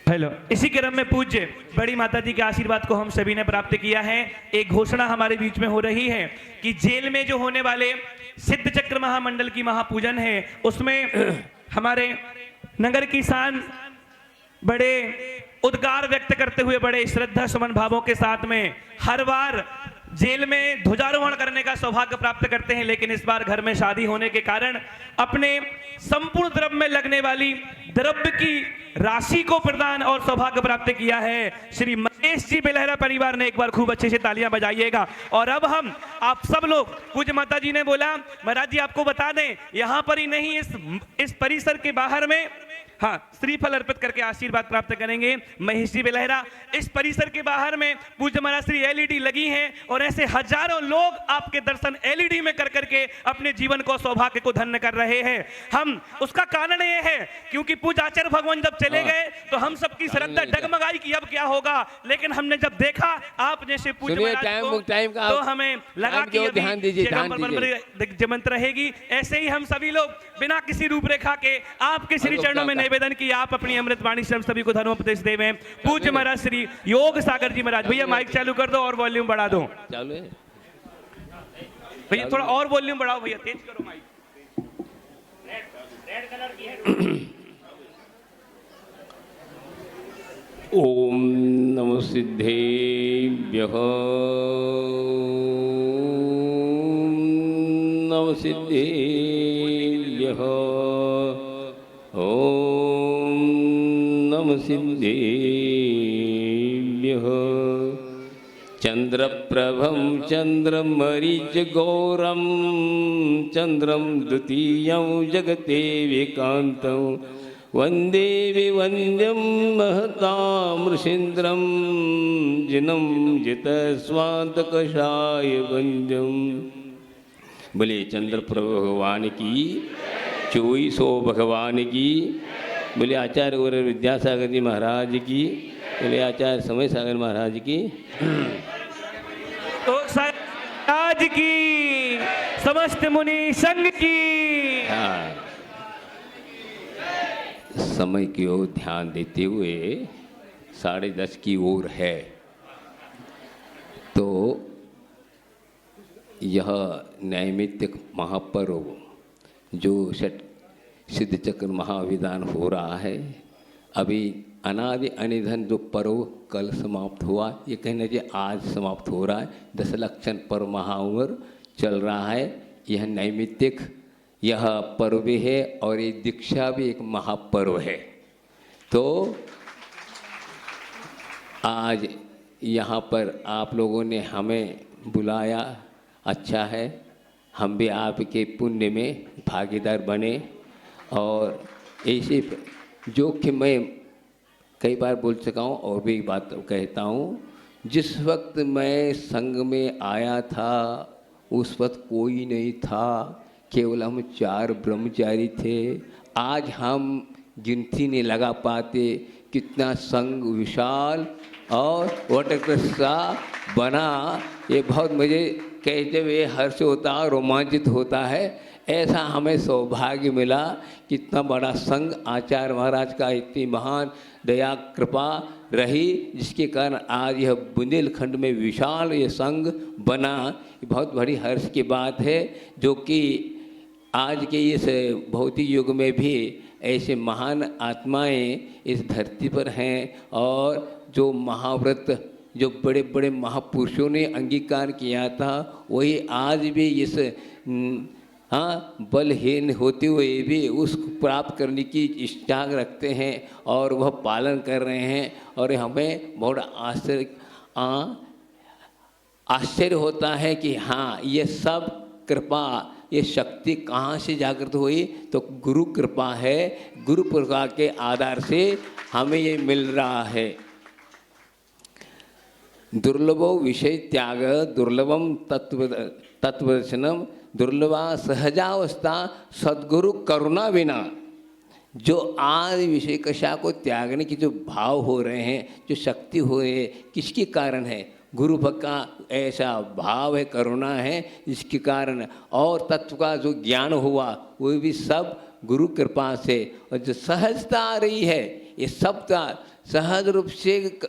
हेलो, इसी क्रम में पूज्य बड़ी माता जी के आशीर्वाद को हम सभी ने प्राप्त किया है। एक घोषणा हमारे बीच में हो रही है कि जेल में जो होने वाले सिद्ध चक्र महामंडल की महापूजन है, उसमें हमारे नगर की शान बड़े उद्गार व्यक्त करते हुए, बड़े श्रद्धा सुमन भावों के साथ में हर बार जेल में ध्वजारोहण करने का सौभाग्य प्राप्त करते हैं, लेकिन इस बार घर में शादी होने के कारण अपने संपूर्ण द्रव्य में लगने वाली द्रव्य की राशि को प्रदान और सौभाग्य प्राप्त किया है श्री महेश जी बेलहरा परिवार ने। एक बार खूब अच्छे से तालियां बजाइएगा। और अब हम आप सब लोग, पूज्य माता जी ने बोला महाराज जी आपको बता दें, यहां पर ही नहीं इस परिसर के बाहर में, हाँ, श्रीफल अर्पित करके आशीर्वाद प्राप्त करेंगे महेश जी बेलहरा। इस परिसर के बाहर में पूज्य महाराज श्री एलईडी लगी हैं, और ऐसे हजारों लोग आपके दर्शन एलईडी में कर करके अपने जीवन को, सौभाग्य को धन्य कर रहे हैं। हम उसका कारण ये है क्योंकि पूज्य आचार्य भगवान जब चले गए तो हम सबकी श्रद्धा डगमगाई कि अब क्या होगा, लेकिन हमने जब देखा आप जैसे पूज्य महाराज को, तो हमें लगा कि जमंत रहेगी। ऐसे ही हम सभी लोग बिना किसी रूपरेखा के आपके श्री चरणों में निवेदन की आप अपनी अमृत वाणी से हम सभी को धर्मोपदेश देवें। पूज्य महाराज श्री योग सागर जी महाराज, भैया माइक चालू कर दो और वॉल्यूम बढ़ा दो। चालू है भैया, थोड़ा और वॉल्यूम बढ़ाओ भैया, तेज करो माइक। रेड कलर की है। ओम नमो सिद्धेभ्यः, नमो सिद्धेभ्यः, ओम नमो सिद्धेभ्यः। चंद्रप्रभं चंद्रमरीचगौरं चंद्रं द्वितीयं जगते विकान्तं वन्दे विवन्द्यं महतामृषीन्द्रं जिनं जितस्वान्तकषाय वन्द्यं। बोले चंद्रप्रभ भगवान की, 2400 भगवान की। बोले आचार्य गुरु विद्यासागर जी महाराज की, बोले आचार्य समय सागर महाराज की, तो आज की समस्त मुनि संघ की। समय की ओर ध्यान देते हुए 10:30 की ओर है, तो यह नैमित्तिक महापर्व जो सिद्ध चक्र महाविधान हो रहा है, अभी अनादि अनिधन जो पर्व कल समाप्त हुआ, ये कहना चाहिए आज समाप्त हो रहा है। 10 लक्षण पर्व महाउम्र चल रहा है। यह नैमित्तिक यह पर्व है और ये दीक्षा भी एक महापर्व है। तो आज यहाँ पर आप लोगों ने हमें बुलाया, अच्छा है, हम भी आपके पुण्य में भागीदार बने। और ऐसे जो कि मैं कई बार बोल चुका हूँ और भी एक बात कहता हूँ, जिस वक्त मैं संघ में आया था उस वक्त कोई नहीं था, केवल हम 4 ब्रह्मचारी थे। आज हम गिनती नहीं लगा पाते कितना संघ विशाल और वटकृष्णा बना। ये बहुत मुझे कहते हुए हर्ष होता है, रोमांचित होता है। ऐसा हमें सौभाग्य मिला, कितना बड़ा संघ आचार्य महाराज का इतनी महान दया कृपा रही, जिसके कारण आज यह बुंदेलखंड में विशाल ये संघ बना। बहुत बड़ी हर्ष की बात है, जो कि आज के इस भौतिक युग में भी ऐसे महान आत्माएं इस धरती पर हैं और जो महाव्रत जो बड़े बड़े महापुरुषों ने अंगीकार किया था वही आज भी इस बलहीन होते हुए भी उसको प्राप्त करने की इच्छा रखते हैं और वह पालन कर रहे हैं। और हमें बहुत आश्चर्य होता है कि हाँ, ये सब कृपा, ये शक्ति कहाँ से जागृत हुई? तो गुरु कृपा है। गुरु कृपा के आधार से हमें ये मिल रहा है। दुर्लभो विषय त्याग दुर्लभम तत्वदर्शनम दुर्लभा सहजावस्था सद्गुरु करुणा बिना। जो आज विषय कषा को त्यागने की जो भाव हो रहे हैं, जो शक्ति हो रही है, किसके कारण है? गुरु भक्त का ऐसा भाव है, करुणा है, जिसके कारण और तत्व का जो ज्ञान हुआ वो भी सब गुरु कृपा से। और जो सहजता आ रही है, ये सब सहज रूप से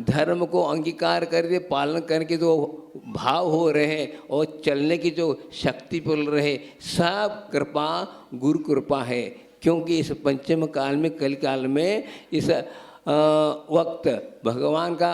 धर्म को अंगीकार करके पालन करने के जो भाव हो रहे हैं और चलने की जो शक्ति बोल रहे, सब कृपा गुरु कृपा है। क्योंकि इस पंचम काल में, कल काल में, इस वक्त भगवान का,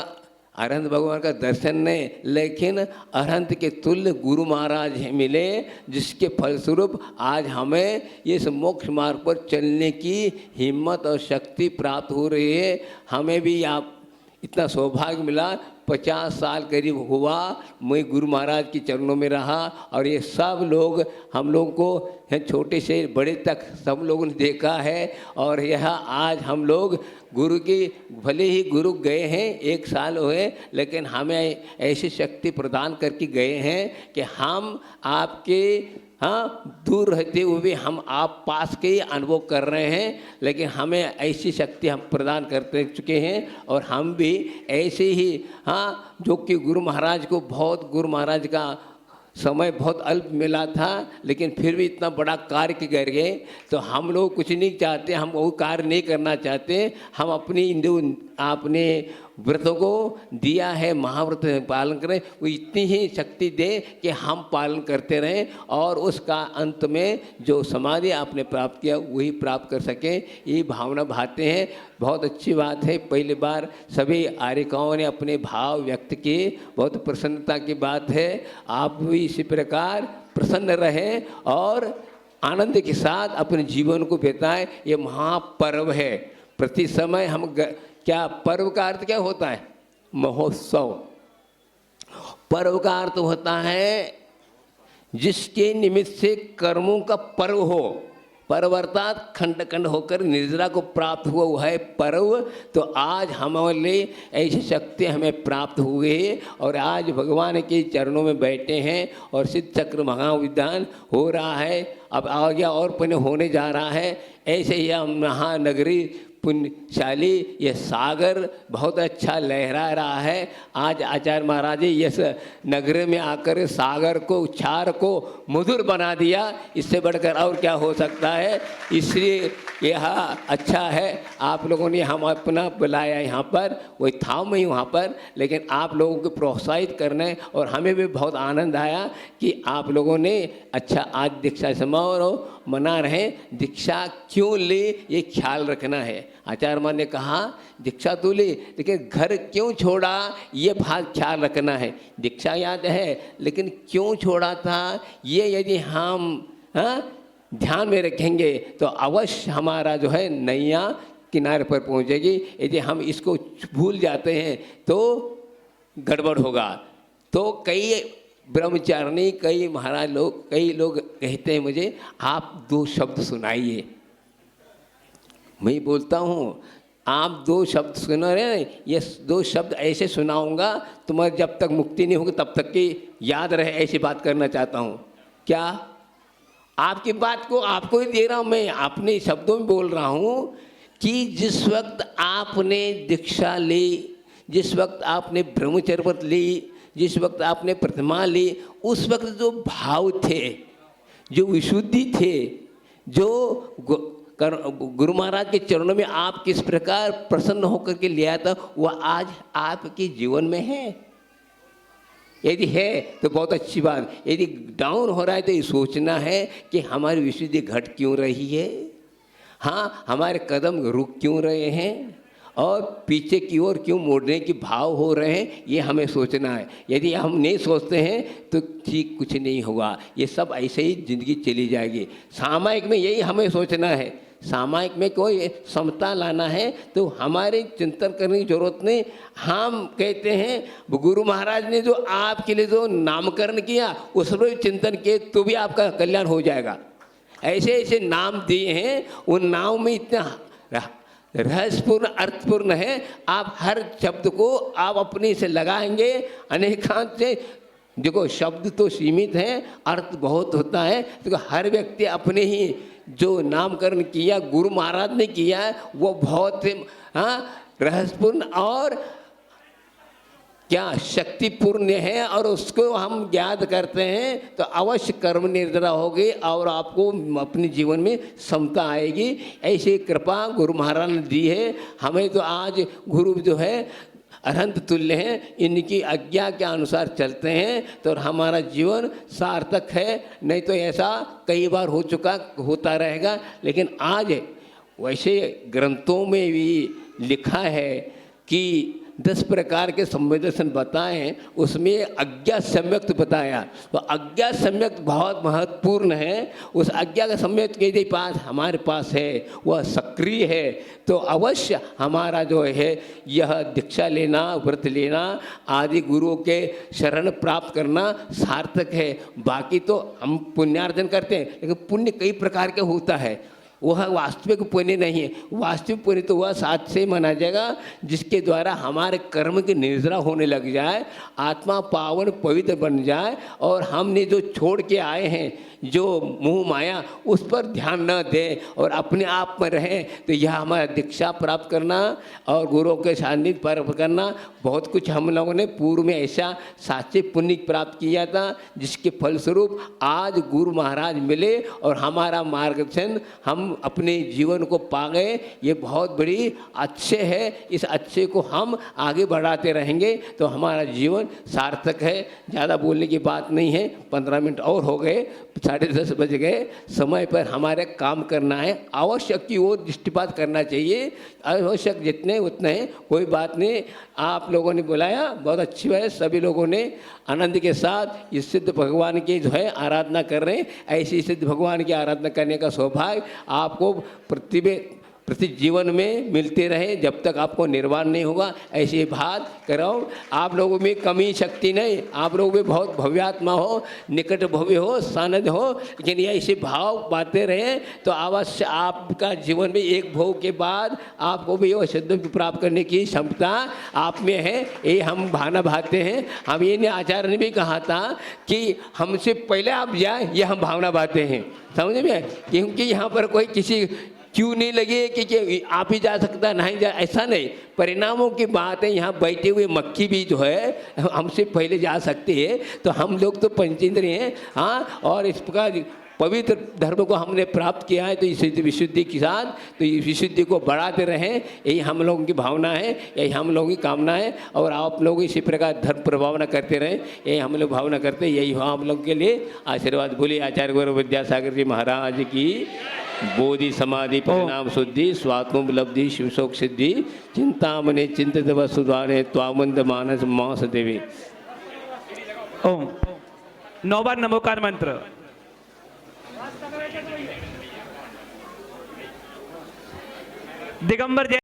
अरहंत भगवान का दर्शन नहीं, लेकिन अरहंत के तुल्य गुरु महाराज मिले, जिसके फलस्वरूप आज हमें इस मोक्ष मार्ग पर चलने की हिम्मत और शक्ति प्राप्त हो रही है। हमें भी आप इतना सौभाग्य मिला, 50 साल करीब हुआ मैं गुरु महाराज के चरणों में रहा और ये सब लोग हम लोग को छोटे से बड़े तक सब लोगों ने देखा है। और यह आज हम लोग गुरु की, भले ही गुरु गए हैं 1 साल हुए, लेकिन हमें ऐसी शक्ति प्रदान करके गए हैं कि हम आपके दूर रहते हुए भी हम आप पास के ही अनुभव कर रहे हैं। लेकिन हमें ऐसी शक्ति हम प्रदान करते चुके हैं और हम भी ऐसे ही जो कि गुरु महाराज को गुरु महाराज का समय बहुत अल्प मिला था, लेकिन फिर भी इतना बड़ा कार्य कर गए। तो हम लोग कुछ नहीं चाहते, हम वो कार्य नहीं करना चाहते। हम अपने व्रतों को दिया है, महाव्रत पालन करें, वो इतनी ही शक्ति दे कि हम पालन करते रहें और उसका अंत में जो समाधि आपने प्राप्त किया वही प्राप्त कर सकें, ये भावना भाते हैं। बहुत अच्छी बात है, पहली बार सभी आर्यकाओं ने अपने भाव व्यक्त किए, बहुत प्रसन्नता की बात है। आप भी इसी प्रकार प्रसन्न रहें और आनंद के साथ अपने जीवन को बिताएं। ये महापर्व है। प्रति समय हम क्या, पर्व का अर्थ क्या होता है? महोत्सव। पर्व का अर्थ होता है जिसके निमित्त से कर्मों का पर्व हो। पर्व अर्थात खंड खंड होकर निर्जरा को प्राप्त हुआ है पर्व। तो आज हमारे लिए ऐसी शक्ति हमें प्राप्त हुई है और आज भगवान के चरणों में बैठे हैं और सिद्ध चक्र महाविधान हो रहा है। अब आगे और पुण्य होने जा रहा है। ऐसे ही हम महानगरी पुण्यशाली ये सागर बहुत अच्छा लहरा रहा है। आज आचार्य महाराज जी इस नगर में आकर सागर को, क्षार को मधुर बना दिया। इससे बढ़कर और क्या हो सकता है? इसलिए यह अच्छा है आप लोगों ने हम अपना बुलाया यहाँ पर, वही था मैं वहाँ पर, लेकिन आप लोगों को प्रोत्साहित करने और हमें भी बहुत आनंद आया कि आप लोगों ने अच्छा आज दीक्षा समारोह मना रहे। दीक्षा क्यों ले ये ख्याल रखना है। आचार्य मान ने कहा दीक्षा तो ले, लेकिन घर क्यों छोड़ा ये बात ख्याल रखना है। दीक्षा याद है, लेकिन क्यों छोड़ा था ये यदि हम ध्यान में रखेंगे तो अवश्य हमारा जो है नैया किनारे पर पहुंचेगी। यदि हम इसको भूल जाते हैं तो गड़बड़ होगा। तो कई ब्रह्मचारिणी, कई महाराज लोग, कई लोग कहते हैं मुझे आप 2 शब्द सुनाइए। मैं बोलता हूँ आप 2 शब्द सुनो रहे, ये 2 शब्द ऐसे सुनाऊंगा तुम्हारे जब तक मुक्ति नहीं होगी तब तक की याद रहे, ऐसी बात करना चाहता हूँ। क्या आपकी बात को आपको ही दे रहा हूँ, मैं अपने शब्दों में बोल रहा हूँ कि जिस वक्त आपने दीक्षा ली, जिस वक्त आपने ब्रह्मचर्य व्रत ली, जिस वक्त आपने प्रतिमा ली, उस वक्त जो भाव थे, जो विशुद्धि थे, जो गुरु महाराज के चरणों में आप किस प्रकार प्रसन्न होकर के लिया था, वह आज आपके जीवन में है। यदि है तो बहुत अच्छी बात, यदि डाउन हो रहा है तो ये सोचना है कि हमारी विशुद्धि घट क्यों रही है, हाँ हमारे कदम रुक क्यों रहे हैं और पीछे की ओर क्यों मोड़ने की भाव हो रहे हैं, ये हमें सोचना है। यदि हम नहीं सोचते हैं तो ठीक कुछ नहीं होगा, ये सब ऐसे ही ज़िंदगी चली जाएगी। सामायिक में यही हमें सोचना है, सामायिक में कोई समता लाना है तो हमारे चिंतन करने की जरूरत नहीं। हम कहते हैं गुरु महाराज ने जो आपके लिए जो नामकरण किया उस पर चिंतन किए तो भी आपका कल्याण हो जाएगा। ऐसे ऐसे नाम दिए हैं, उन नाम में इतना रहस्यपूर्ण अर्थपूर्ण है, आप हर शब्द को आप अपने से लगाएंगे अनेकांत से। देखो शब्द तो सीमित हैं, अर्थ बहुत होता है, तो हर व्यक्ति अपने ही जो नामकरण किया गुरु महाराज ने किया है वो बहुत रहस्यपूर्ण और क्या शक्तिपूर्ण है, और उसको हम ज्ञात करते हैं तो अवश्य कर्म निर्जरा होगी और आपको अपने जीवन में समता आएगी। ऐसी कृपा गुरु महाराज ने दी है हमें। तो आज गुरु जो है अनंत तुल्य हैं, इनकी आज्ञा के अनुसार चलते हैं तो हमारा जीवन सार्थक है, नहीं तो ऐसा कई बार हो चुका होता रहेगा। लेकिन आज वैसे ग्रंथों में भी लिखा है कि 10 प्रकार के संवेदन बताएं, उसमें अज्ञा सम्यक्त बताया। तो अज्ञा सम्यक्त बहुत महत्वपूर्ण है। उस अज्ञा का सम्यक्त यदि पास हमारे पास है, वह सक्रिय है, तो अवश्य हमारा जो है यह दीक्षा लेना, व्रत लेना आदि गुरुओं के शरण प्राप्त करना सार्थक है। बाकी तो हम पुण्यार्जन करते हैं, लेकिन पुण्य कई प्रकार के होता है, वह वास्तविक पुण्य नहीं है। वास्तविक पुण्य तो वह साथ से माना जाएगा जिसके द्वारा हमारे कर्म की निर्जरा होने लग जाए, आत्मा पावन पवित्र बन जाए, और हमने जो छोड़ के आए हैं जो मोह माया उस पर ध्यान न दें और अपने आप में रहें, तो यह हमारा दीक्षा प्राप्त करना और गुरुओं के सान्निध्य प्राप्त करना, बहुत कुछ हम लोगों ने पूर्व में ऐसा साच्चे पुण्य प्राप्त किया था जिसके फलस्वरूप आज गुरु महाराज मिले और हमारा मार्गदर्शन हम अपने जीवन को पा गए। ये बहुत बड़ी अच्छे है, इस अच्छे को हम आगे बढ़ाते रहेंगे तो हमारा जीवन सार्थक है। ज़्यादा बोलने की बात नहीं है, 15 मिनट और हो गए, 10:30 बज गए। समय पर हमारे काम करना है, आवश्यक की ओर दृष्टिपात करना चाहिए, आवश्यक जितने उतने, कोई बात नहीं। आप लोगों ने बुलाया, बहुत अच्छी बात है, सभी लोगों ने आनंद के साथ इस सिद्ध भगवान की जो है आराधना कर रहे हैं। ऐसी सिद्ध भगवान की आराधना करने का सौभाग्य आपको प्रति जीवन में मिलते रहे जब तक आपको निर्वाण नहीं होगा। ऐसी बात कराओ। आप लोगों में कमी शक्ति नहीं, आप लोगों में बहुत भव्यात्मा हो, निकट भव्य हो, सानद हो, लेकिन ये ऐसे भाव पाते रहे तो अवश्य आपका जीवन में एक भोग के बाद आपको भी वो सिद्ध प्राप्त करने की क्षमता आप में है। ये हम भावना भाते हैं। हम ये आचार्य ने भी कहा था कि हमसे पहले आप जाए, ये हम भावना भाते हैं, समझ में, क्योंकि यहाँ पर कोई किसी क्यों नहीं लगे कि आप ही जा सकता नहीं जा, ऐसा नहीं। परिणामों की बात है। यहाँ बैठे हुए मक्खी भी जो है हमसे पहले जा सकती है, तो हम लोग तो पंचेंद्रिय हैं, हाँ, और इस प्रकार पवित्र धर्म को हमने प्राप्त किया है, तो इस विशुद्धि के साथ तो इस विशुद्धि को बढ़ाते रहें, यही हम लोगों की भावना है, यही हम लोगों की कामना है। और आप लोग इसी प्रकार धर्म प्रभावना करते रहें, यही हम लोग भावना करते हैं। यही हम लोग के लिए आशीर्वाद। बोलिए आचार्य गुरु विद्यासागर जी महाराज की बोधि समाधि परिणाम शुद्धि स्वात्मोपलब्धि शिवशोक सिद्धि चिंतामणि चिंतित वसुधाने त्वामंद मानस मास देवी। ओम 9 बार नमोकार मंत्र। दिगंबर